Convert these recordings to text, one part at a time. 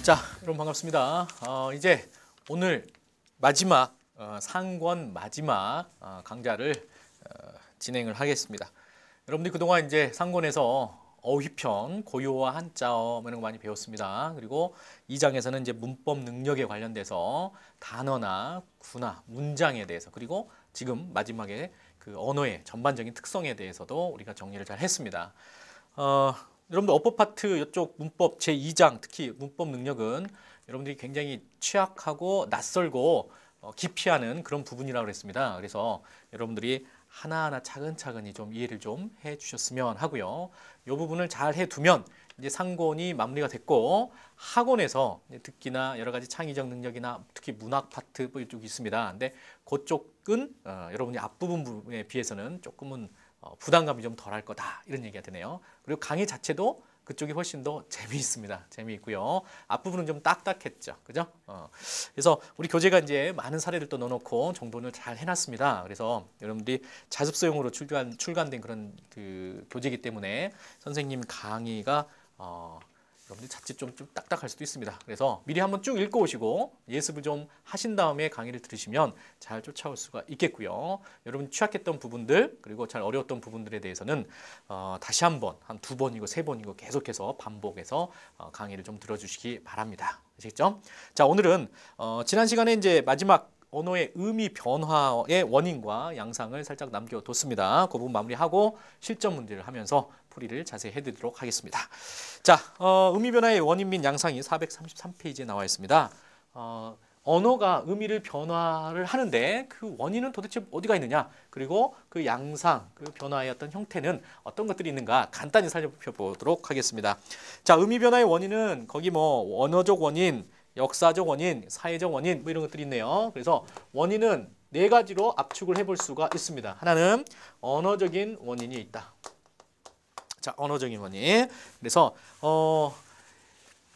자, 여러분 반갑습니다. 이제 오늘 마지막 상권 마지막 강좌를 진행을 하겠습니다. 여러분들이 그동안 이제 상권에서 어휘편, 고유어와 한자어 이런 거 많이 배웠습니다. 그리고 2장에서는 이제 문법 능력에 관련돼서 단어나 구나 문장에 대해서, 그리고 지금 마지막에 그 언어의 전반적인 특성에 대해서도 우리가 정리를 잘 했습니다. 여러분들 어법 파트 이쪽 문법 제2장, 특히 문법 능력은 여러분들이 굉장히 취약하고 낯설고 기피하는 그런 부분이라고 그랬습니다. 그래서 여러분들이 하나하나 차근차근히 좀 이해를 좀 해주셨으면 하고요. 이 부분을 잘 해두면 이제 상권이 마무리가 됐고, 학원에서 듣기나 여러 가지 창의적 능력이나 특히 문학 파트 뭐 이쪽이 있습니다. 근데 그쪽은 여러분이 앞부분에 비해서는 조금은 부담감이 좀 덜할 거다, 이런 얘기가 되네요. 그리고 강의 자체도 그쪽이 훨씬 더 재미있습니다. 재미있고요. 앞부분은 좀 딱딱했죠. 그죠? 그래서 우리 교재가 이제 많은 사례를 또 넣어놓고 정돈을 잘 해놨습니다. 그래서 여러분들이 자습서용으로 출간된 그런 그 교재이기 때문에 선생님 강의가 여러분들이 자칫 좀 딱딱할 수도 있습니다. 그래서 미리 한번 쭉 읽어오시고 예습을 좀 하신 다음에 강의를 들으시면 잘 쫓아올 수가 있겠고요. 여러분이 취약했던 부분들, 그리고 잘 어려웠던 부분들에 대해서는 다시 한번, 한 2번이고 3번이고 계속해서 반복해서 강의를 좀 들어주시기 바랍니다. 아시겠죠? 자, 오늘은 지난 시간에 이제 마지막 언어의 의미 변화의 원인과 양상을 살짝 남겨뒀습니다. 그 부분 마무리하고 실전 문제를 하면서 풀이를 자세히 해드리도록 하겠습니다. 자, 의미 변화의 원인 및 양상이 433페이지에 나와 있습니다. 언어가 의미를 변화를 하는데 그 원인은 도대체 어디가 있느냐, 그리고 그 양상, 그 변화의 어떤 형태는 어떤 것들이 있는가 간단히 살펴보도록 하겠습니다. 자, 의미 변화의 원인은 거기 뭐 언어적 원인, 역사적 원인, 사회적 원인 뭐 이런 것들이 있네요. 그래서 원인은 4가지로 압축을 해볼 수가 있습니다. 하나는 언어적인 원인이 있다. 자, 언어적인 원인. 그래서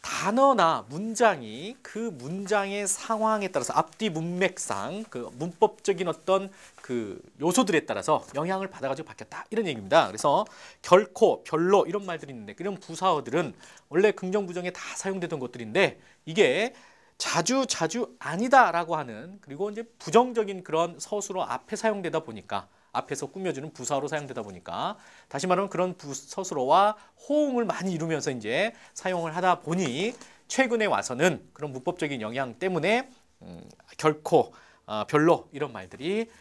단어나 문장이 그 문장의 상황에 따라서 앞뒤 문맥상 그 문법적인 어떤 그 요소들에 따라서 영향을 받아가지고 바뀌었다, 이런 얘기입니다. 그래서 결코, 별로 이런 말들이 있는데, 그런 부사어들은 원래 긍정, 부정에 다 사용되던 것들인데 이게 자주 아니다라고 하는, 그리고 이제 부정적인 그런 서술어 앞에 사용되다 보니까, 앞에서 꾸며주는 부사어로 사용되다 보니까, 다시 말하면 그런 서술어와 호응을 많이 이루면서 이제 사용을 하다 보니 최근에 와서는 그런 문법적인 영향 때문에 결코, 별로 이런 말들이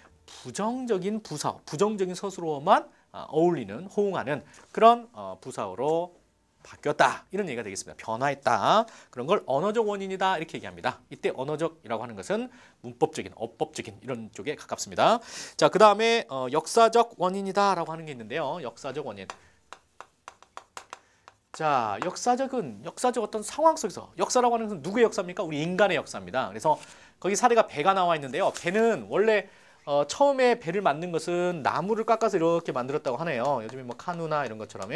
부정적인 부사어, 부정적인 서술어만 어울리는, 호응하는 그런 부사어로 바뀌었다, 이런 얘기가 되겠습니다. 변화했다. 그런 걸 언어적 원인이다, 이렇게 얘기합니다. 이때 언어적이라고 하는 것은 문법적인, 어법적인 이런 쪽에 가깝습니다. 자, 그 다음에 역사적 원인이다 라고 하는 게 있는데요. 역사적 원인. 자, 역사적 어떤 상황 속에서, 역사라고 하는 것은 누구의 역사입니까? 우리 인간의 역사입니다. 그래서 거기 사례가 배가 나와 있는데요. 배는 원래 처음에 배를 만든 것은 나무를 깎아서 이렇게 만들었다고 하네요. 요즘에 뭐 카누나 이런 것처럼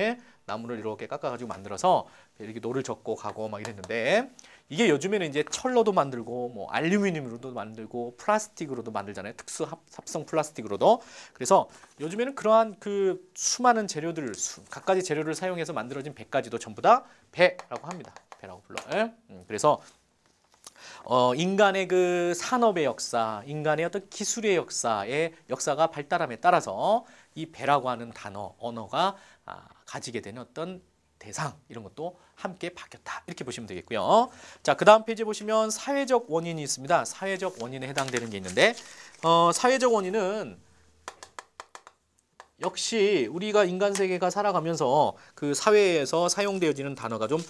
나무를 이렇게 깎아가지고 만들어서 이렇게 노를 젓고 가고 막 이랬는데, 이게 요즘에는 이제 철로도 만들고 뭐 알루미늄으로도 만들고 플라스틱으로도 만들잖아요. 특수 합성 플라스틱으로도. 그래서 요즘에는 그러한 그 수많은 재료들, 갖가지 재료를 사용해서 만들어진 배까지도 전부 다 배라고 합니다. 배라고 불러요. 그래서 인간의 그 산업의 역사, 인간의 어떤 기술의 역사가 발달함에 따라서 이 배라고 하는 단어, 언어가 가지게 되는 어떤 대상, 이런 것도 함께 바뀌었다, 이렇게 보시면 되겠고요. 자, 그 다음 페이지 보시면 사회적 원인이 있습니다. 사회적 원인에 해당되는 게 있는데, 사회적 원인은 역시 우리가 인간 세계가 살아가면서 그 사회에서 사용되어지는 단어가 좀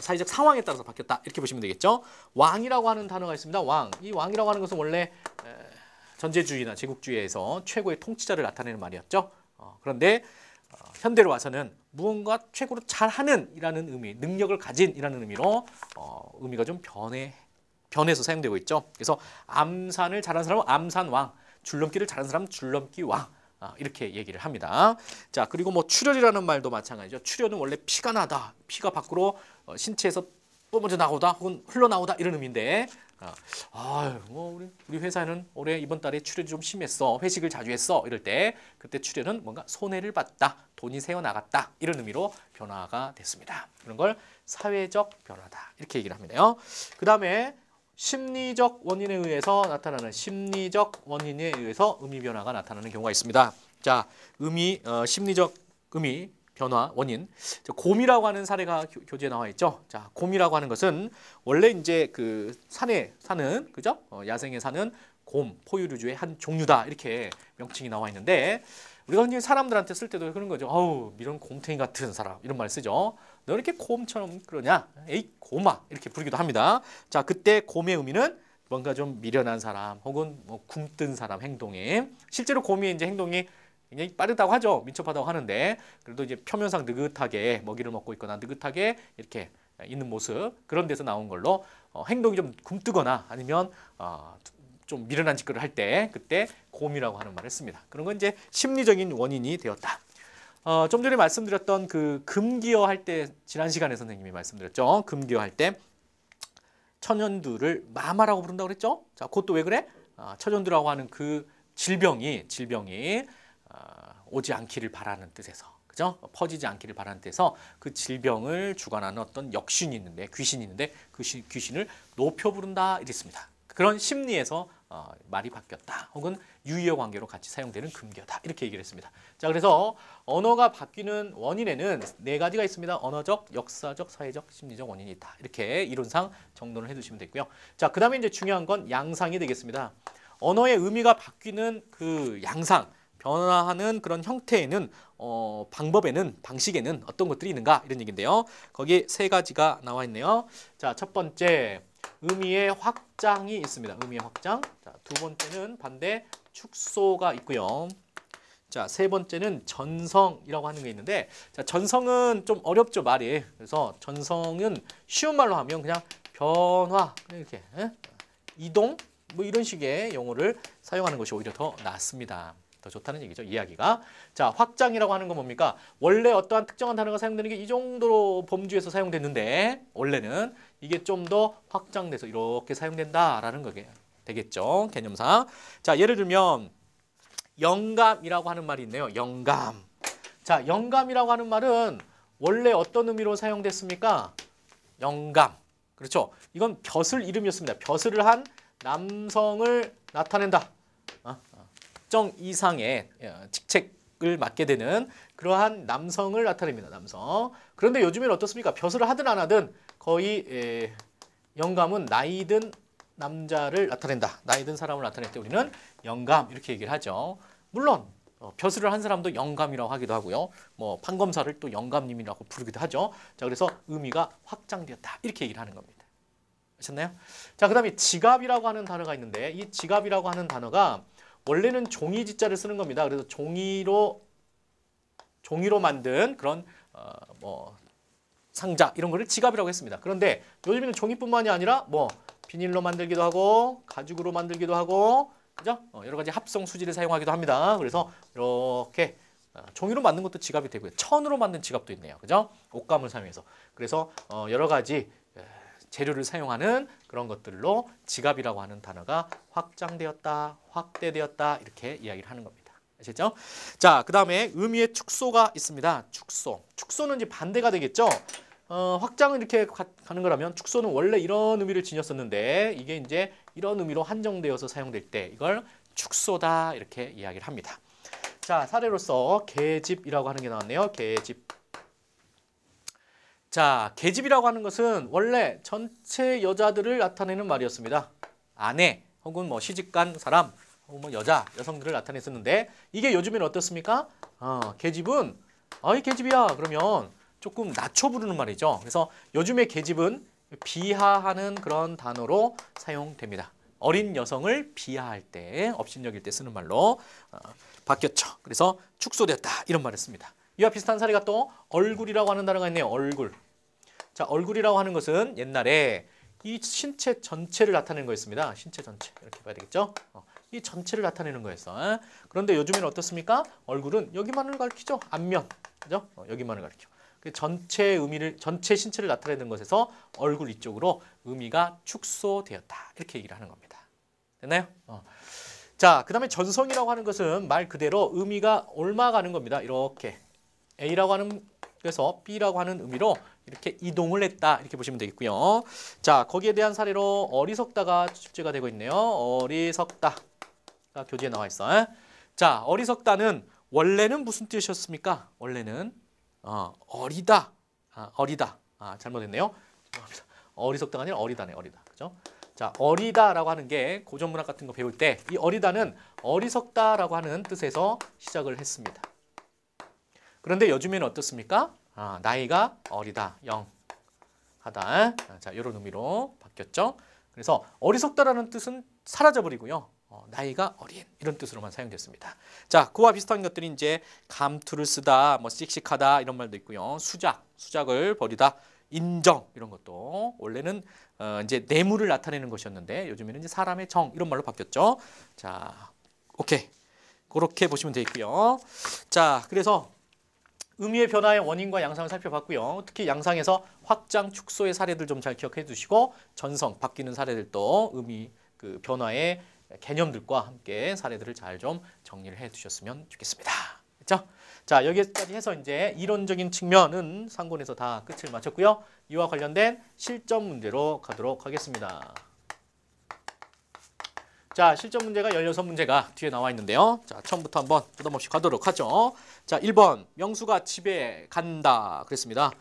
사회적 상황에 따라서 바뀌었다, 이렇게 보시면 되겠죠. 왕이라고 하는 단어가 있습니다. 왕. 이 왕이라고 하는 것은 원래 전제주의나 제국주의에서 최고의 통치자를 나타내는 말이었죠. 그런데 현대로 와서는 무언가 최고로 잘하는 이라는 의미, 능력을 가진 이라는 의미로 의미가 좀 변해서 사용되고 있죠. 그래서 암산을 잘하는 사람은 암산왕, 줄넘기를 잘하는 사람은 줄넘기왕, 이렇게 얘기를 합니다. 자, 그리고 뭐 출혈이라는 말도 마찬가지죠. 출혈은 원래 피가 나다, 피가 밖으로 신체에서 뿜어져 나오다 혹은 흘러나오다 이런 의미인데 뭐 우리 회사는 올해 이번 달에 출혈이 좀 심했어. 회식을 자주 했어. 이럴 때 그때 출혈은 뭔가 손해를 봤다. 돈이 새어나갔다. 이런 의미로 변화가 됐습니다. 그런 걸 사회적 변화다. 이렇게 얘기를 합니다요. 그 다음에 심리적 원인에 의해서 나타나는 심리적 원인에 의해서 의미 변화가 나타나는 경우가 있습니다. 자, 심리적 의미 변화 원인. 곰이라고 하는 사례가 교재에 나와 있죠. 자, 곰이라고 하는 것은 원래 이제 그 산에 사는 그죠? 야생에 사는 곰, 포유류의 한 종류다. 이렇게 명칭이 나와 있는데 우리가 이제 사람들한테 쓸 때도 그런 거죠. 어우, 이런 곰탱이 같은 사람 이런 말 쓰죠. 너 이렇게 곰처럼 그러냐? 에이, 곰아 이렇게 부르기도 합니다. 자, 그때 곰의 의미는 뭔가 좀 미련한 사람 혹은 뭐 굼뜬 사람 행동이 실제로 곰이 이제 행동이 굉장히 빠르다고 하죠. 민첩하다고 하는데 그래도 이제 표면상 느긋하게 먹이를 먹고 있거나 느긋하게 이렇게 있는 모습 그런 데서 나온 걸로 행동이 좀 굼뜨거나 아니면 좀 미련한 짓거리를 할 때 그때 곰이라고 하는 말을 씁니다. 그런 건 이제 심리적인 원인이 되었다. 좀 전에 말씀드렸던 그 금기어 할 때 지난 시간에 선생님이 말씀드렸죠. 금기어 할 때 천연두를 마마라고 부른다고 그랬죠. 자, 그것도 왜 그래? 천연두라고 하는 그 질병이 오지 않기를 바라는 뜻에서 그죠? 퍼지지 않기를 바라는 뜻에서 그 질병을 주관하는 어떤 역신이 있는데 귀신이 있는데 그 귀신을 높여 부른다 이랬습니다. 그런 심리에서 말이 바뀌었다. 혹은 유의어 관계로 같이 사용되는 금기어다. 이렇게 얘기를 했습니다. 자, 그래서 언어가 바뀌는 원인에는 네 가지가 있습니다. 언어적, 역사적, 사회적, 심리적 원인이 있다. 이렇게 이론상 정돈을 해두시면 되고요. 자, 그 다음에 이제 중요한 건 양상이 되겠습니다. 언어의 의미가 바뀌는 그 양상, 변화하는 그런 형태에는 방법에는 방식에는 어떤 것들이 있는가 이런 얘기인데요. 거기 세 가지가 나와 있네요. 자, 첫 번째 의미의 확장이 있습니다. 의미의 확장. 자, 두 번째는 반대 축소가 있고요. 자, 세 번째는 전성이라고 하는 게 있는데 자, 전성은 좀 어렵죠, 말이. 그래서 전성은 쉬운 말로 하면 그냥 변화, 이렇게 이동 뭐 이런 식의 용어를 사용하는 것이 오히려 더 낫습니다. 더 좋다는 얘기죠. 이야기가. 자, 확장이라고 하는 건 뭡니까? 원래 어떠한 특정한 단어가 사용되는 게 이 정도로 범주에서 사용됐는데 원래는 이게 좀 더 확장돼서 이렇게 사용된다라는 거게 되겠죠. 개념상. 자, 예를 들면 영감이라고 하는 말이 있네요. 영감. 자, 영감이라고 하는 말은 원래 어떤 의미로 사용됐습니까? 영감. 그렇죠. 이건 벼슬 이름이었습니다. 벼슬을 한 남성을 나타낸다. 특정 이상의 직책을 맡게 되는 그러한 남성을 나타냅니다. 남성. 그런데 요즘에는 어떻습니까? 벼슬을 하든 안 하든 거의 영감은 나이 든 남자를 나타낸다. 나이 든 사람을 나타낼 때 우리는 영감 이렇게 얘기를 하죠. 물론 벼슬을 한 사람도 영감이라고 하기도 하고요. 뭐 판검사를 또 영감님이라고 부르기도 하죠. 자, 그래서 의미가 확장되었다. 이렇게 얘기를 하는 겁니다. 아셨나요? 자, 그다음에 지갑이라고 하는 단어가 있는데 이 지갑이라고 하는 단어가 원래는 종이 지자를 쓰는 겁니다. 그래서 종이로 만든 그런 뭐 상자 이런 거를 지갑이라고 했습니다. 그런데 요즘에는 종이뿐만이 아니라 뭐 비닐로 만들기도 하고 가죽으로 만들기도 하고 그죠? 여러 가지 합성 수지를 사용하기도 합니다. 그래서 이렇게 종이로 만든 것도 지갑이 되고요. 천으로 만든 지갑도 있네요. 그죠? 옷감을 사용해서. 그래서 여러 가지 재료를 사용하는 그런 것들로 지갑이라고 하는 단어가 확장되었다, 확대되었다 이렇게 이야기를 하는 겁니다. 아시죠? 자, 그 다음에 의미의 축소가 있습니다. 축소. 축소는 이제 반대가 되겠죠? 확장을 이렇게 가는 거라면 축소는 원래 이런 의미를 지녔었는데 이게 이제 이런 의미로 한정되어서 사용될 때 이걸 축소다 이렇게 이야기를 합니다. 자, 사례로서 계집이라고 하는 게 나왔네요. 계집. 자, 계집이라고 하는 것은 원래 전체 여자들을 나타내는 말이었습니다. 아내 혹은 뭐 시집간 사람 혹은 뭐 여성들을 나타냈었는데 이게 요즘에는 어떻습니까? 계집은 아이 계집이야 그러면 조금 낮춰 부르는 말이죠. 그래서 요즘의 계집은 비하하는 그런 단어로 사용됩니다. 어린 여성을 비하할 때 업신여길 때 쓰는 말로 바뀌었죠. 그래서 축소되었다 이런 말을 씁니다. 이와 비슷한 사례가 또 얼굴이라고 하는 단어가 있네요. 얼굴. 자, 얼굴이라고 하는 것은 옛날에 이 신체 전체를 나타내는 거였습니다. 신체 전체 이렇게 봐야 되겠죠? 이 전체를 나타내는 거였어. 그런데 요즘에는 어떻습니까? 얼굴은 여기만을 가리키죠. 앞면, 그죠? 여기만을 가리켜. 그 전체 의미를 전체 신체를 나타내는 것에서 얼굴 이쪽으로 의미가 축소되었다. 이렇게 얘기를 하는 겁니다. 됐나요? 자, 그다음에 전성이라고 하는 것은 말 그대로 의미가 옮아가는 겁니다. 이렇게 A라고 하는 그래서 B라고 하는 의미로 이렇게 이동을 했다. 이렇게 보시면 되겠고요. 자, 거기에 대한 사례로 어리석다가 출제가 되고 있네요. 어리석다가 교재에 나와 있어. 자, 어리석다는 원래는 무슨 뜻이었습니까? 원래는 어리다. 어리다. 잘못했네요. 죄송합니다. 어리석다가 아니라 어리다네. 어리다. 그죠? 자, 어리다라고 하는 게 고전문학 같은 거 배울 때 이 어리다는 어리석다라고 하는 뜻에서 시작을 했습니다. 그런데 요즘에는 어떻습니까? 나이가 어리다, 영하다. 자, 이런 의미로 바뀌었죠. 그래서 어리석다라는 뜻은 사라져버리고요. 나이가 어린 이런 뜻으로만 사용됐습니다. 자, 그와 비슷한 것들이 이제 감투를 쓰다, 뭐 씩씩하다 이런 말도 있고요. 수작을 버리다, 인정 이런 것도 원래는 이제 뇌물을 나타내는 것이었는데 요즘에는 이제 사람의 정 이런 말로 바뀌었죠. 자, 오케이. 그렇게 보시면 되겠고요. 자, 그래서 의미의 변화의 원인과 양상을 살펴봤고요. 특히 양상에서 확장, 축소의 사례들 좀 잘 기억해 두시고 전성, 바뀌는 사례들도 의미 그 변화의 개념들과 함께 사례들을 잘 좀 정리를 해 두셨으면 좋겠습니다. 그렇죠? 자, 여기까지 해서 이제 이론적인 측면은 상권에서 다 끝을 마쳤고요. 이와 관련된 실전 문제로 가도록 하겠습니다. 자, 실전 문제가 16문제가 뒤에 나와 있는데요. 자, 처음부터 한번 부담 없이 가도록 하죠. 자, 1번 명수가 집에 간다 그랬습니다.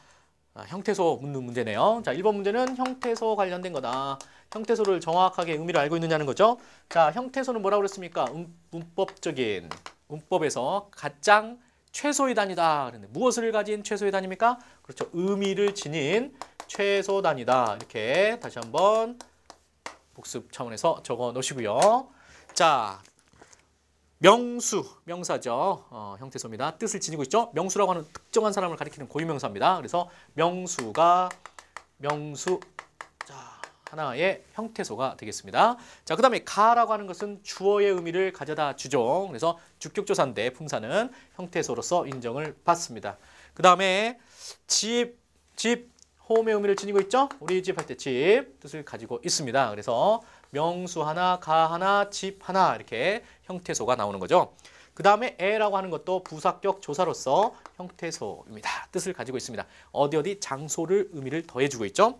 형태소 묻는 문제네요. 자, 1번 문제는 형태소 관련된 거다. 형태소를 정확하게 의미를 알고 있느냐는 거죠. 자, 형태소는 뭐라고 그랬습니까? 문법적인 문법에서 가장 최소의 단위다. 그런데 무엇을 가진 최소의 단위입니까? 그렇죠. 의미를 지닌 최소 단위다. 이렇게 다시 한번 복습 차원에서 적어 놓으시고요. 자, 명수, 명사죠. 형태소입니다. 뜻을 지니고 있죠. 명수라고 하는 특정한 사람을 가리키는 고유명사입니다. 그래서 명수가 명수, 자, 하나의 형태소가 되겠습니다. 자, 그다음에 가라고 하는 것은 주어의 의미를 가져다 주죠. 그래서 주격조사인데 품사는 형태소로서 인정을 받습니다. 그다음에 집, 호음의 의미를 지니고 있죠. 우리 집 할 때 집 뜻을 가지고 있습니다. 그래서 명수 하나, 가 하나, 집 하나 이렇게 형태소가 나오는 거죠. 그 다음에 에라고 하는 것도 부사격 조사로서 형태소입니다. 뜻을 가지고 있습니다. 어디 장소를 의미를 더해주고 있죠.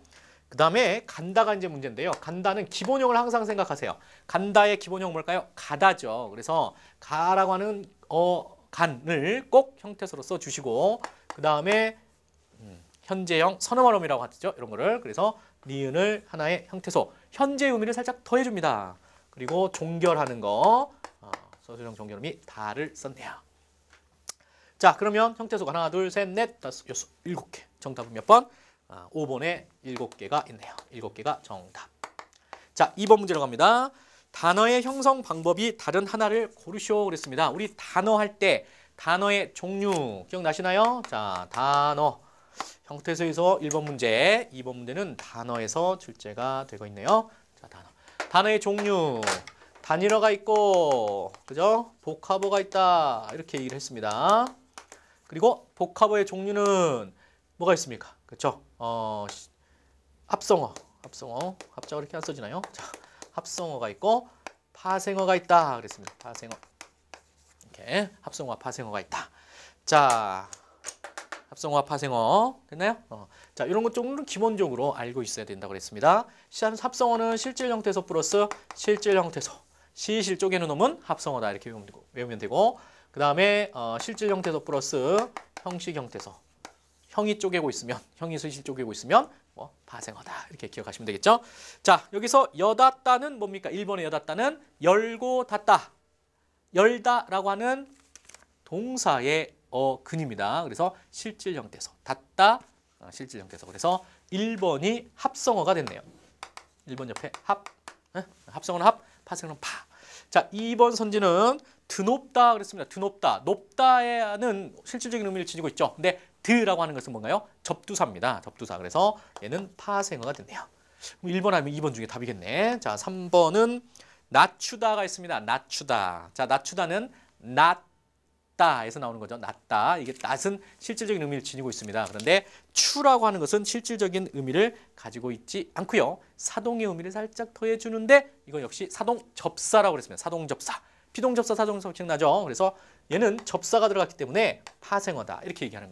그 다음에 간다가 이제 문제인데요. 간다는 기본형을 항상 생각하세요. 간다의 기본형 뭘까요? 가다죠. 그래서 가라고 하는 간을 꼭 형태소로 써주시고 그 다음에 현재형 선어말 의미라고 하죠. 이런 거를. 그래서 니은을 하나의 형태소, 현재 의미를 살짝 더해줍니다. 그리고 종결하는 거, 서술형 종결 의미 다를 썼네요. 자, 그러면 형태소가 하나, 둘, 셋, 넷, 다섯, 여섯, 7개. 정답은 몇 번? 5번에 7개가 있네요. 7개가 정답. 자, 2번 문제로 갑니다. 단어의 형성 방법이 다른 하나를 고르시오 그랬습니다. 우리 단어 할 때 단어의 종류 기억나시나요? 자, 단어. 형태소에서 1번 문제, 2번 문제는 단어에서 출제가 되고 있네요. 자, 단어의 종류, 단일어가 있고, 그죠? 복합어가 있다. 이렇게 얘기를 했습니다. 그리고 복합어의 종류는 뭐가 있습니까? 그렇죠? 합성어, 합자가 이렇게 안 써지나요? 자, 합성어가 있고 파생어가 있다. 그랬습니다. 파생어. 이렇게 합성어와 파생어가 있다. 자, 합성어와 파생어 됐나요? 자, 이런 것 정도는 기본적으로 알고 있어야 된다고 그랬습니다. 합성어는 실질 형태소 플러스 실질 형태소. 시실 쪼개는 놈은 합성어다 이렇게 외우면 되고 그 다음에 실질 형태소 플러스 형식 형태소. 형이 쪼개고 있으면 형이 수실 쪼개고 있으면 뭐 파생어다 이렇게 기억하시면 되겠죠. 자, 여기서 여닫다는 뭡니까? 1번의 여닫다는 열고 닫다. 열다라고 하는 동사의 근입니다. 그래서 실질 형태소. 닫다 실질 형태소. 그래서 1번이 합성어가 됐네요. 1번 옆에 합성어는 합, 파생어는 파. 자, 2번 선지는 드높다 그랬습니다. 드높다. 높다에는 실질적인 의미를 지니고 있죠. 근데 드라고 하는 것은 뭔가요? 접두사입니다. 접두사. 그래서 얘는 파생어가 됐네요. 1번 아니면 2번 중에 답이겠네. 자, 3번은 낮추다가 있습니다. 낮추다. 자, 낮추다는 낮다. 낮다에서 나오는 거죠. 낮다. 이게 낮은 실질적인 의미를 지니고 있습니다. 그런데 추라고 하는 것은 실질적인 의미를 가지고 있지 않고요. 사동의 의미를 살짝 더해주는데 이거 역시 사동접사라고 그랬습니다. 사동접사. 피동접사, 사동접사 기억나죠? 그래서 얘는 접사가 들어갔기 때문에 파생어다. 이렇게 얘기하는 겁니다.